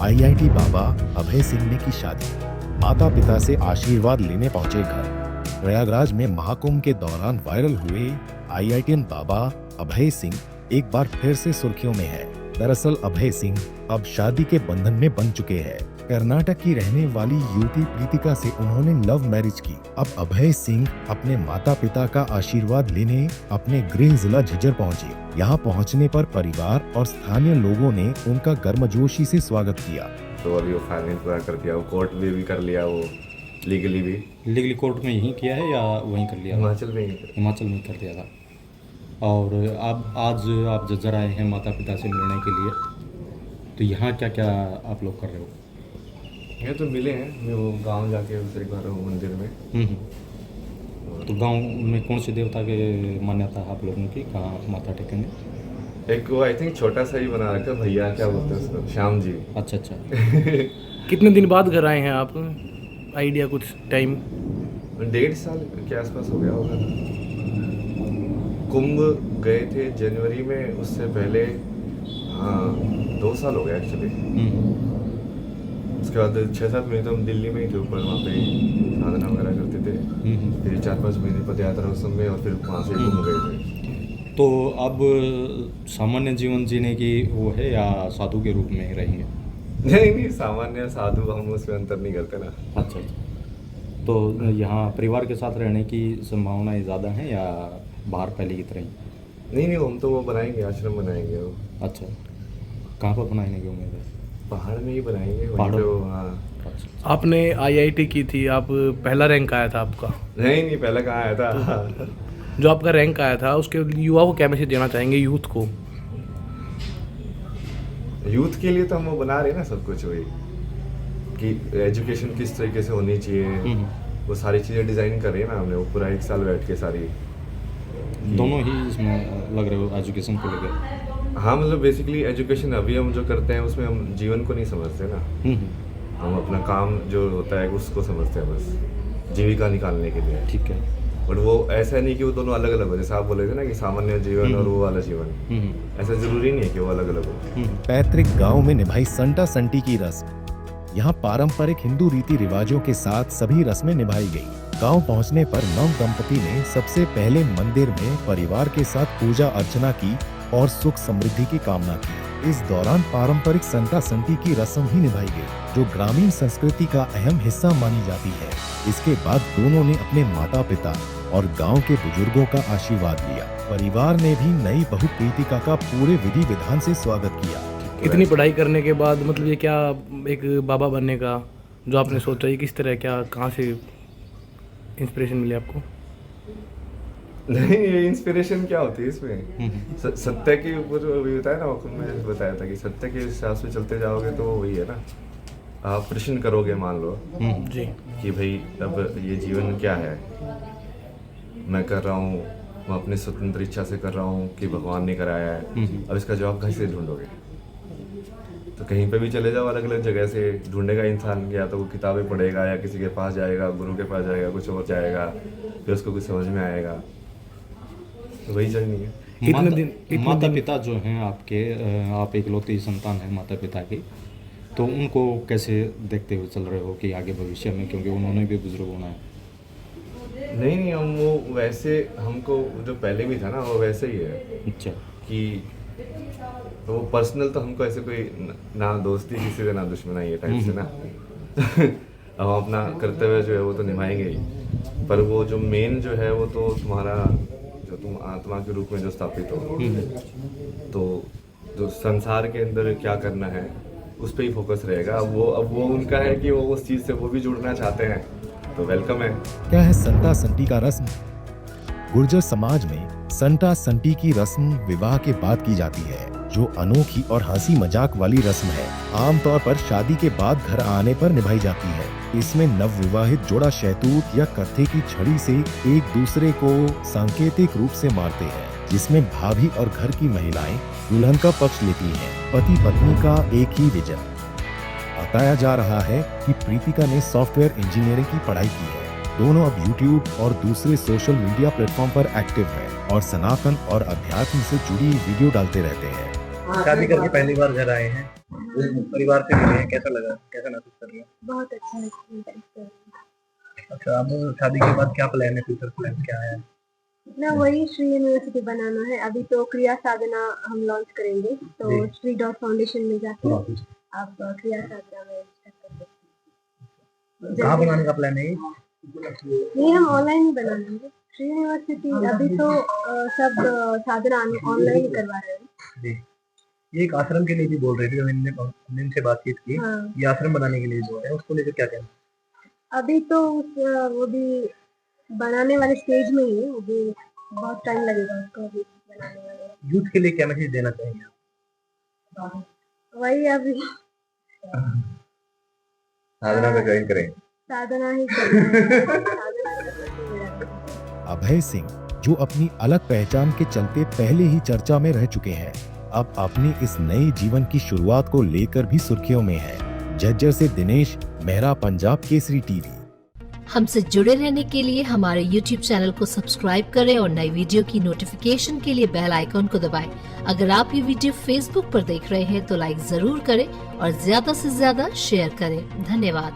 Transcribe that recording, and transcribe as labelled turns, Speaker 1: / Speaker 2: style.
Speaker 1: IIT बाबा अभय सिंह ने की शादी। माता पिता से आशीर्वाद लेने पहुंचे घर। प्रयागराज में महाकुंभ के दौरान वायरल हुए आईआईटीएन बाबा अभय सिंह एक बार फिर से सुर्खियों में है। दरअसल अभय सिंह अब शादी के बंधन में बंध चुके हैं। कर्नाटक की रहने वाली युवती प्रीतिका से उन्होंने लव मैरिज की। अब अभय सिंह अपने माता पिता का आशीर्वाद लेने अपने गृह जिला झज्जर पहुंचे। यहां पहुंचने पर परिवार और स्थानीय लोगों ने उनका गर्मजोशी से स्वागत किया।
Speaker 2: तो अभी वो फाइनल पूरा कर दिया, वो कोर्ट में भी कर लिया, वो लीगली
Speaker 3: कोर्ट में यहीं किया है या वहीं कर लिया?
Speaker 2: हिमाचल में ही
Speaker 3: हिमाचल में कर दिया था। और आज आप झज्जर आए हैं माता पिता से मिलने के लिए, तो यहाँ क्या क्या आप लोग कर रहे हो?
Speaker 2: ये तो मिले हैं, मैं वो गांव जाके उस एक बार मंदिर में।
Speaker 3: तो गांव में कौन से देवता के मान्यता है आप लोगों की, कहाँ माथा टेकेंगे?
Speaker 2: एक वो आई थिंक छोटा सा ही बना रखा भैया, क्या बोलते हैं उसको, श्याम जी।
Speaker 3: अच्छा।
Speaker 4: कितने दिन बाद घर आए हैं आप? आइडिया कुछ टाइम?
Speaker 2: 1.5 साल के आसपास हो गया होगा। कुंभ गए थे जनवरी में, उससे पहले 2 साल हो गया एक्चुअली। उसके बाद 6-7 महीने तो हम दिल्ली में ही थे, ऊपर वहाँ पे साधना वगैरह करते थे। फिर 4-5 महीने पद यात्रा उस समय, और फिर वहाँ से घूम गए थे।
Speaker 3: तो अब सामान्य जीवन जीने की वो है या साधु के रूप में ही रहेंगे?
Speaker 2: नहीं, सामान्य साधु हम उसमें अंतर नहीं करते ना।
Speaker 3: अच्छा। तो यहाँ परिवार के साथ रहने की संभावनाएं ज़्यादा हैं या बाहर पहले की तरह ही?
Speaker 2: नहीं, हम तो वो बनाएंगे, आश्रम बनाएंगे वो।
Speaker 3: अच्छा, कहाँ पर बनाने की उम्मीद है?
Speaker 2: पहाड़ में ही बनाएंगे, वहीं
Speaker 3: पहाड़ों?
Speaker 2: पे वो। हाँ।
Speaker 3: अच्छा।
Speaker 4: आपने आईआईटी की थी, आप पहला रैंक आया था आपका?
Speaker 2: नहीं, पहले कहाँ आया था।
Speaker 4: जो आपका रैंक आया था उसके युवा को क्या मैसेज देना चाहेंगे, यूथ को?
Speaker 2: यूथ के लिए तो हम वो बना रहे हैं ना सब कुछ, वही कि एजुकेशन किस तरीके से होनी चाहिए, वो सारी चीज़ें डिज़ाइन कर रहे हैं ना हमने, वो पूरा 1 साल बैठ के सारी।
Speaker 3: दोनों ही इसमें लग रहे हो एजुकेशन को लेकर?
Speaker 2: हाँ, मतलब बेसिकली एजुकेशन अभी हम जो करते हैं उसमें हम जीवन को नहीं समझते ना। हम अपना काम जो होता है उसको समझते हैं, बस जीविका निकालने के लिए।
Speaker 3: ठीक है।
Speaker 2: बट वो ऐसा नहीं कि वो दोनों अलग अलग हो, जैसे आप बोले थे ना कि सामान्य जीवन और वो वाला जीवन, ऐसा जरूरी नहीं है कि वो अलग अलग हो।
Speaker 1: पैतृक गांव में निभाई संटा संटी की रस्म। यहाँ पारंपरिक हिंदू रीति रिवाजों के साथ सभी रस्में निभाई गई। गांव पहुंचने पर नव दंपति ने सबसे पहले मंदिर में परिवार के साथ पूजा अर्चना की और सुख समृद्धि की कामना की। इस दौरान पारंपरिक संटा संटी की रस्म भी निभाई गई, जो ग्रामीण संस्कृति का अहम हिस्सा मानी जाती है। इसके बाद दोनों ने अपने माता पिता और गांव के बुजुर्गों का आशीर्वाद लिया। परिवार ने भी नई बहू प्रीतिका का पूरे विधि विधान से स्वागत किया।
Speaker 4: इतनी पढ़ाई करने के बाद मतलब ये क्या एक बाबा बनने का जो आपने सोचा, ये किस तरह, क्या कहाँ से इंस्पिरेशन मिली आपको?
Speaker 2: नहीं, ये इंस्पिरेशन क्या होती है इसमें? सत्य के ऊपर अभी बताया ना, मैं बताया था कि सत्य के हिसाब से चलते जाओगे तो वही है ना। आप प्रश्न करोगे, मान लो
Speaker 4: जी,
Speaker 2: कि भाई अब ये जीवन क्या है, मैं कर रहा हूँ, मैं अपनी स्वतंत्र इच्छा से कर रहा हूँ कि भगवान ने कराया है। अब इसका जवाब कहीं से ढूंढोगे? तो कहीं पे भी चले जाओ, अलग अलग जगह से ढूंढेगा इंसान। या तो वो किताबें पढ़ेगा, या किसी के पास जाएगा, गुरु के पास जाएगा, कुछ और जाएगा, फिर उसको कुछ समझ में आएगा। तो वही जर्नी है।
Speaker 3: माता पिता जो हैं आपके, आप इकलौती संतान हैं माता पिता की, तो उनको कैसे देखते हुए चल रहे हो कि आगे भविष्य में, क्योंकि उन्होंने भी बुजुर्ग होना है?
Speaker 2: नहीं, हम वो वैसे, हमको जो पहले भी था ना वो वैसे ही है।
Speaker 3: अच्छा।
Speaker 2: कि वो पर्सनल तो हमको ऐसे कोई ना दोस्ती किसी से, ना दुश्मनी, ये टाइप से ना। अब हम अपना कर्तव्य जो है वो तो निभाएंगे ही, पर वो जो मेन जो है वो तो तुम्हारा, जो तुम आत्मा के रूप में जो स्थापित हो, तो जो संसार के अंदर क्या करना है उस पर ही फोकस रहेगा। अब वो उनका है कि वो उस चीज़ से वो भी जुड़ना चाहते हैं, तो वेलकम है।
Speaker 1: क्या है संटा संटी का रस्म? गुर्जर समाज में संटा संटी की रस्म विवाह के बाद की जाती है, जो अनोखी और हंसी मजाक वाली रस्म है। आमतौर पर शादी के बाद घर आने पर निभाई जाती है। इसमें नवविवाहित जोड़ा शहतूत या कत्थे की छड़ी से एक दूसरे को सांकेतिक रूप से मारते हैं, जिसमें भाभी और घर की महिलाएं दुल्हन का पक्ष लेती हैं। पति पत्नी का एक ही विजन। बताया जा रहा है कि प्रीतिका ने सॉफ्टवेयर इंजीनियरिंग की पढ़ाई की है। दोनों अब YouTube और दूसरे सोशल मीडिया प्लेटफॉर्म पर एक्टिव हैं और सनातन और अध्यात्म से जुड़ी वीडियो डालते रहते हैं।
Speaker 5: शादी करके पहली बार घर आए हैं, परिवार से मिले हैं, कैसा लगा, कैसा महसूस कर रहे हैं?
Speaker 6: बहुत अच्छा महसूस कर रही हूँ।
Speaker 5: अच्छा, अब शादी के बाद क्या प्लान है, फ्यूचर प्लान क्या है?
Speaker 6: ना वही श्री यूनिवर्सिटी बनाना है। अभी तो क्रिया साधना हम लॉन्च करेंगे, तो
Speaker 5: जी।
Speaker 6: श्री डॉट फाउंडेशन में जाके आप क्रिया साधना में register कर सकते हैं।
Speaker 5: कहाँ बनाने का प्लान है ये?
Speaker 6: ये हम ऑनलाइन ही बना लेंगे। श्री यूनिवर्सिटी अभी तो सब साधना ऑनलाइन ही करवा रहे हैं।
Speaker 5: जी, ये एक आश्रम के लिए भी बोल रहे थे, हमने इनसे बातचीत की।
Speaker 6: हाँ।
Speaker 5: ये आश्रम बनाने के लिए बोल रहे हैं, उसको लेकर क्या कहना?
Speaker 6: अभी तो वो भी बनाने वाले स्टेज में ही है, वो भी बहुत टाइम लगेगा उसको अभी बनाने वाले।
Speaker 5: यूथ के लिए क्या मैसेज देना चाहेंगे आप?
Speaker 6: वही अभी
Speaker 2: साधना में ज्वाइन करें।
Speaker 6: साधना ही करना है। साधना करने से मेरा
Speaker 1: अभय सिंह, जो अपनी अलग पहचान के चलते पहले ही चर्चा में रह चुके हैं, अब अपनी इस नए जीवन की शुरुआत को लेकर भी सुर्खियों में है। झज्जर से दिनेश मेहरा, पंजाब केसरी टीवी।
Speaker 7: हमसे जुड़े रहने के लिए हमारे YouTube चैनल को सब्सक्राइब करें और नई वीडियो की नोटिफिकेशन के लिए बेल आइकॉन को दबाएं। अगर आप ये वीडियो Facebook पर देख रहे हैं तो लाइक जरूर करें और ज्यादा से ज्यादा शेयर करें। धन्यवाद।